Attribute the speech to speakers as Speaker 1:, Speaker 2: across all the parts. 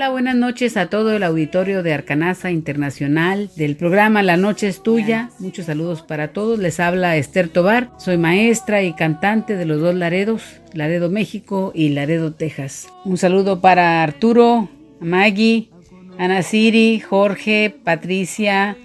Speaker 1: Hola, buenas noches a todo el auditorio de Arcanasa Internacional del programa La Noche es Tuya. Muchos saludos para todos. Les habla Esther Tobar. Soy maestra y cantante de los dos Laredos, Laredo, México y Laredo, Texas. Un saludo para Arturo, Maggie, Ana Siri, Jorge, Patricia,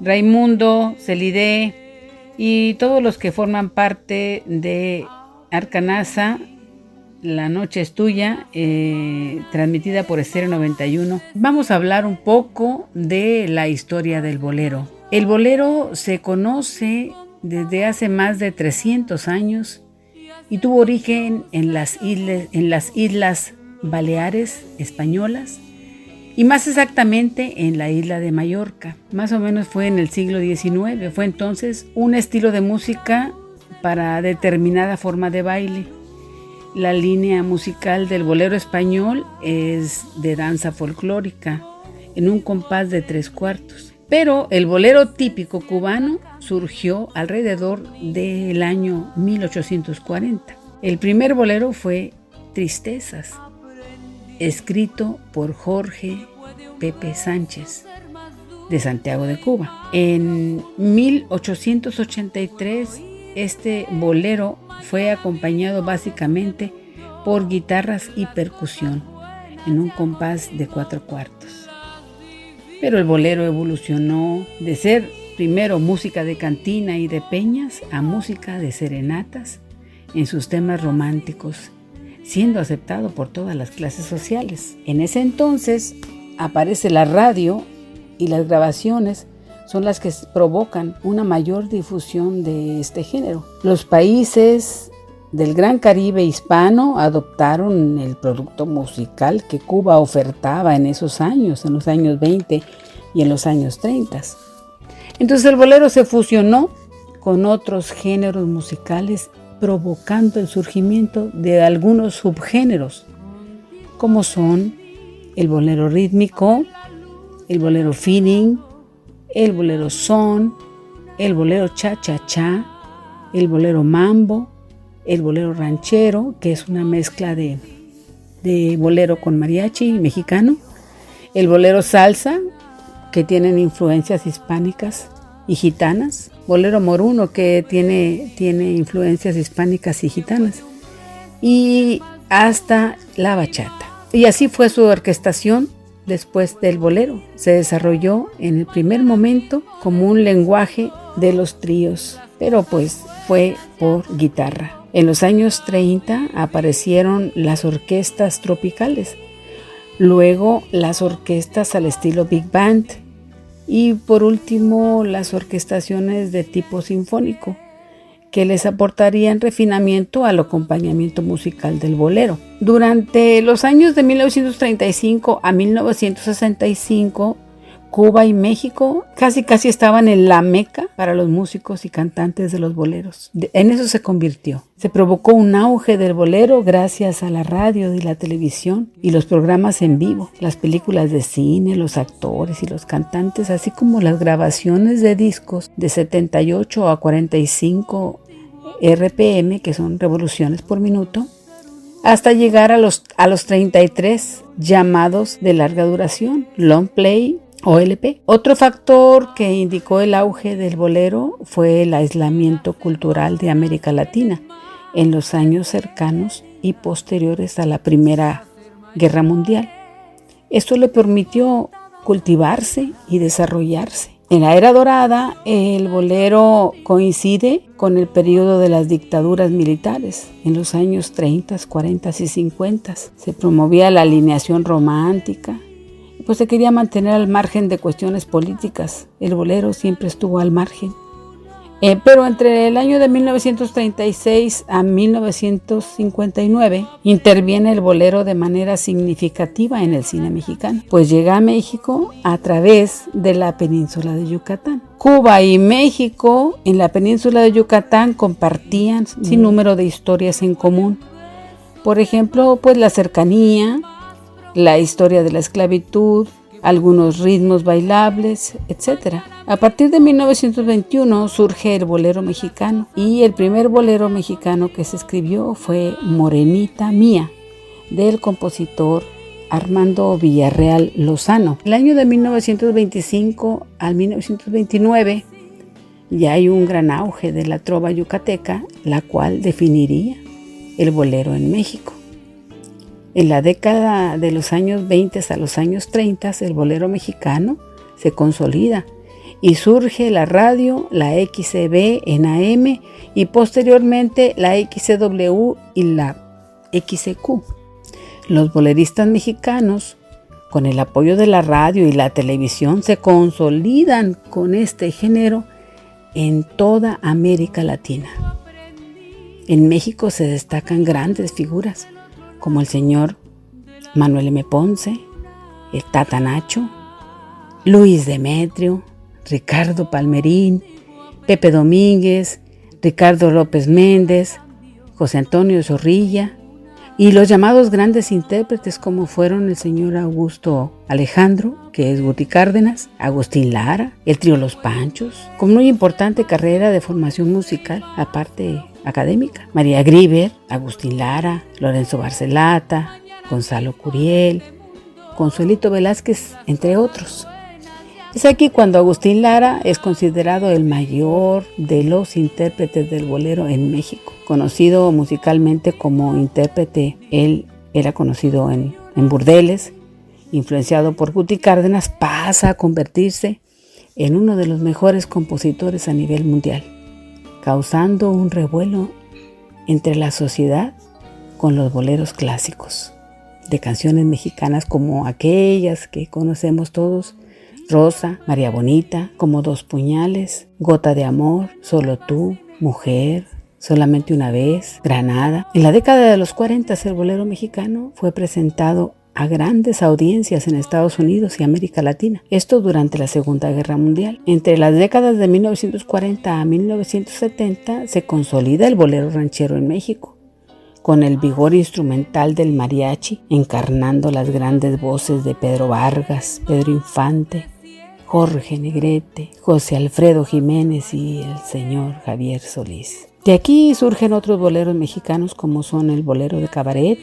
Speaker 1: Raimundo, Celide y todos los que forman parte de Arcanasa. La Noche es Tuya, transmitida por Estéreo 91. Vamos a hablar un poco de la historia del bolero. El bolero se conoce desde hace más de 300 años y tuvo origen en las Islas Baleares españolas y más exactamente en la isla de Mallorca. Más o menos fue en el siglo XIX. Fue entonces un estilo de música para determinada forma de baile. La línea musical del bolero español es de danza folclórica, en un compás de 3/4. Pero el bolero típico cubano surgió alrededor del año 1840. El primer bolero fue Tristezas, escrito por Jorge Pepe Sánchez, de Santiago de Cuba. En 1883, este bolero fue acompañado básicamente por guitarras y percusión en un compás de 4/4. Pero el bolero evolucionó de ser primero música de cantina y de peñas a música de serenatas en sus temas románticos, siendo aceptado por todas las clases sociales. En ese entonces aparece la radio y las grabaciones son las que provocan una mayor difusión de este género. Los países del Gran Caribe hispano adoptaron el producto musical que Cuba ofertaba en esos años, en los años 20 y en los años 30. Entonces el bolero se fusionó con otros géneros musicales, provocando el surgimiento de algunos subgéneros, como son el bolero rítmico, el bolero feeling, el bolero son, el bolero cha-cha-cha, el bolero mambo, el bolero ranchero, que es una mezcla de bolero con mariachi mexicano, el bolero salsa, que tienen influencias hispánicas y gitanas, bolero moruno, que tiene influencias hispánicas y gitanas, y hasta la bachata. Y así fue su orquestación. Después del bolero se desarrolló en el primer momento como un lenguaje de los tríos, pero pues fue por guitarra. En los años 30 aparecieron las orquestas tropicales, luego las orquestas al estilo Big Band y por último las orquestaciones de tipo sinfónico, que les aportarían refinamiento al acompañamiento musical del bolero. Durante los años de 1935 a 1965, Cuba y México casi estaban en la meca para los músicos y cantantes de los boleros. En eso se convirtió. Se provocó un auge del bolero gracias a la radio y la televisión y los programas en vivo, las películas de cine, los actores y los cantantes, así como las grabaciones de discos de 78 a 45 RPM, que son revoluciones por minuto, hasta llegar a los 33 llamados de larga duración, long play o LP. Otro factor que indicó el auge del bolero fue el aislamiento cultural de América Latina en los años cercanos y posteriores a la Primera Guerra Mundial. Esto le permitió cultivarse y desarrollarse. En la era dorada, el bolero coincide con el periodo de las dictaduras militares. En los años 30, 40 y 50 se promovía la alineación romántica, pues se quería mantener al margen de cuestiones políticas. El bolero siempre estuvo al margen. Pero entre el año de 1936 a 1959 interviene el bolero de manera significativa en el cine mexicano, pues llega a México a través de la península de Yucatán. Cuba y México en la península de Yucatán compartían sin número de historias en común. Por ejemplo, pues la cercanía, la historia de la esclavitud, algunos ritmos bailables, etc. A partir de 1921 surge el bolero mexicano y el primer bolero mexicano que se escribió fue Morenita Mía, del compositor Armando Villarreal Lozano. El año de 1925 al 1929 ya hay un gran auge de la trova yucateca, la cual definiría el bolero en México. En la década de los años 20 a los años 30, el bolero mexicano se consolida y surge la radio, la XCB en AM y posteriormente la XCW y la XCQ. Los boleristas mexicanos, con el apoyo de la radio y la televisión, se consolidan con este género en toda América Latina. En México se destacan grandes figuras como el señor Manuel M. Ponce, el Tata Nacho, Luis Demetrio, Ricardo Palmerín, Pepe Domínguez, Ricardo López Méndez, José Antonio Zorrilla y los llamados grandes intérpretes como fueron el señor Augusto Alejandro, que es Guti Cárdenas, Agustín Lara, el trío Los Panchos, con muy importante carrera de formación musical, aparte académica. María Grieber, Agustín Lara, Lorenzo Barcelata, Gonzalo Curiel, Consuelito Velázquez, entre otros. Es aquí cuando Agustín Lara es considerado el mayor de los intérpretes del bolero en México. Conocido musicalmente como intérprete, él era conocido en burdeles, influenciado por Guti Cárdenas, pasa a convertirse en uno de los mejores compositores a nivel mundial, causando un revuelo entre la sociedad con los boleros clásicos de canciones mexicanas como aquellas que conocemos todos: Rosa, María Bonita, Como dos puñales, Gota de amor, Solo tú, Mujer, Solamente una vez, Granada. En la década de los 40 el bolero mexicano fue presentado a grandes audiencias en Estados Unidos y América Latina. Esto durante la Segunda Guerra Mundial. Entre las décadas de 1940 a 1970 se consolida el bolero ranchero en México, con el vigor instrumental del mariachi, encarnando las grandes voces de Pedro Vargas, Pedro Infante, Jorge Negrete, José Alfredo Jiménez y el señor Javier Solís. De aquí surgen otros boleros mexicanos como son el bolero de cabaret,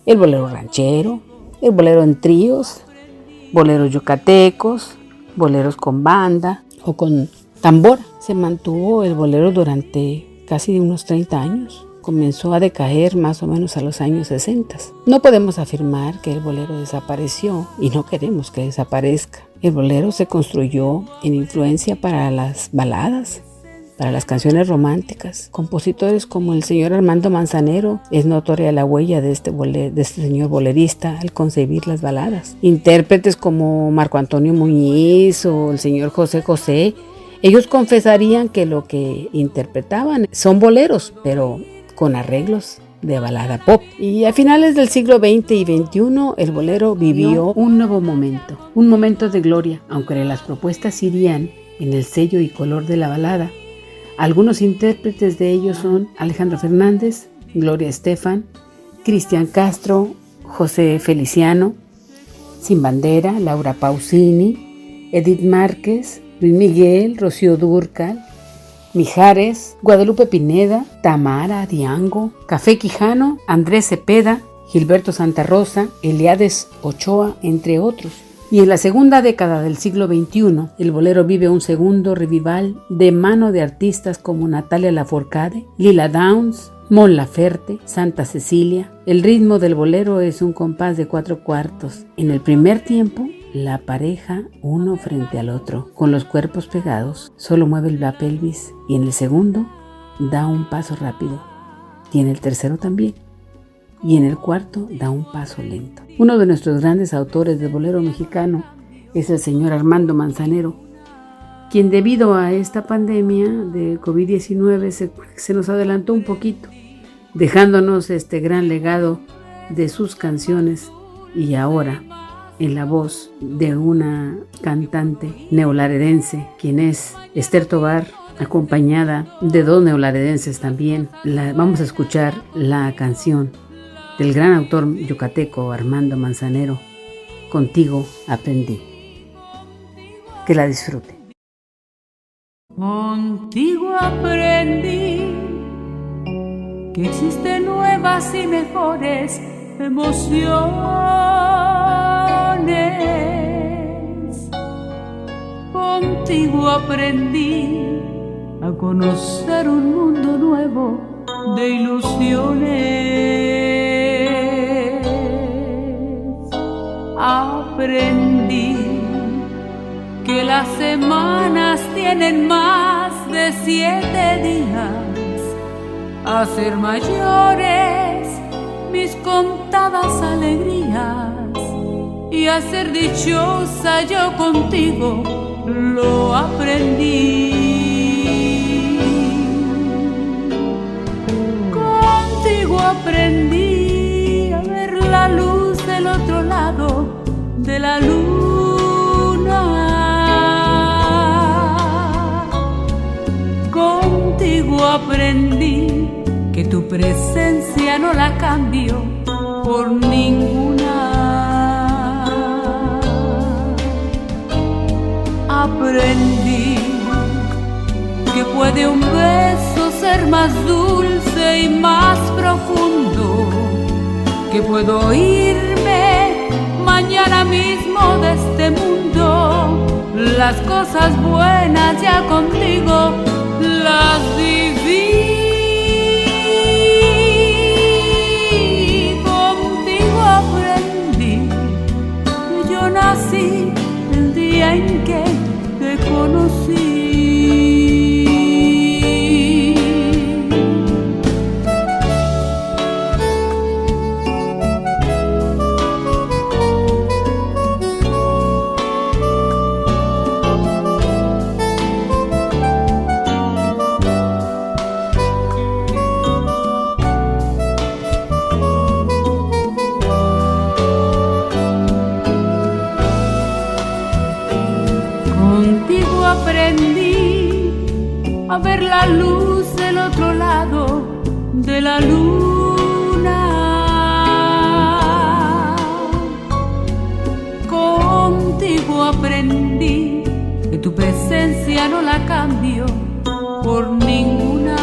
Speaker 1: el bolero ranchero, el bolero en tríos, boleros yucatecos, boleros con banda o con tambora. Se mantuvo el bolero durante casi unos 30 años. Comenzó a decaer más o menos a los años 60. No podemos afirmar que el bolero desapareció y no queremos que desaparezca. El bolero se construyó en influencia para las baladas, para las canciones románticas. Compositores como el señor Armando Manzanero, es notoria la huella de este señor bolerista al concebir las baladas. Intérpretes como Marco Antonio Muñiz o el señor José José, ellos confesarían que lo que interpretaban son boleros, pero con arreglos de balada pop. Y a finales del siglo XX y XXI, el bolero vivió un nuevo momento, un momento de gloria, aunque las propuestas irían en el sello y color de la balada. Algunos intérpretes de ellos son Alejandro Fernández, Gloria Estefan, Cristian Castro, José Feliciano, Sin Bandera, Laura Pausini, Edith Márquez, Luis Miguel, Rocío Dúrcal, Mijares, Guadalupe Pineda, Tamara Diango, Café Quijano, Andrés Cepeda, Gilberto Santa Rosa, Eliades Ochoa, entre otros. Y en la segunda década del siglo XXI, el bolero vive un segundo revival de mano de artistas como Natalia Lafourcade, Lila Downs, Mon Laferte, Santa Cecilia. El ritmo del bolero es un compás de 4/4. En el primer tiempo, la pareja uno frente al otro, con los cuerpos pegados, solo mueve la pelvis, y en el segundo da un paso rápido, y en el tercero también, y en el cuarto da un paso lento. Uno de nuestros grandes autores de bolero mexicano es el señor Armando Manzanero, quien debido a esta pandemia de COVID-19 se nos adelantó un poquito, dejándonos este gran legado de sus canciones, y ahora en la voz de una cantante neolaredense, quien es Esther Tobar, acompañada de dos neolaredenses también. Vamos a escuchar la canción del gran autor yucateco Armando Manzanero, Contigo aprendí. Que la disfrute.
Speaker 2: Contigo aprendí que existen nuevas y mejores emociones. aprendes. Contigo aprendí a conocer un mundo nuevo de ilusiones. Aprendí que las semanas tienen más de 7 días, a ser mayores mis contadas alegrías, y a ser dichosa yo contigo lo aprendí. Contigo aprendí a ver la luz del otro lado de la luna. Contigo aprendí que tu presencia no la cambio por ninguna. Aprendí que puede un beso ser más dulce y más profundo, que puedo irme mañana mismo de este mundo. Las cosas buenas ya contigo las viví. Contigo aprendí que yo nací el día en que te conocí. Contigo aprendí a ver la luz del otro lado de la luna. Contigo aprendí que tu presencia no la cambio por ninguna.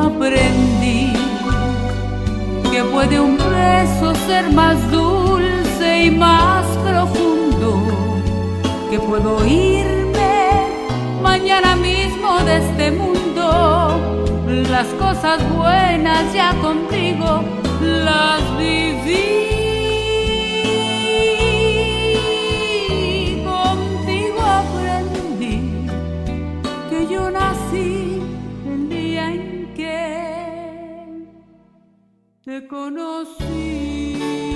Speaker 2: Aprendí que puede un beso ser más dulce y más profundo, que puedo irme mañana mismo de este mundo. Las cosas buenas ya contigo las viví. Contigo aprendí que yo nací el día en que te conocí.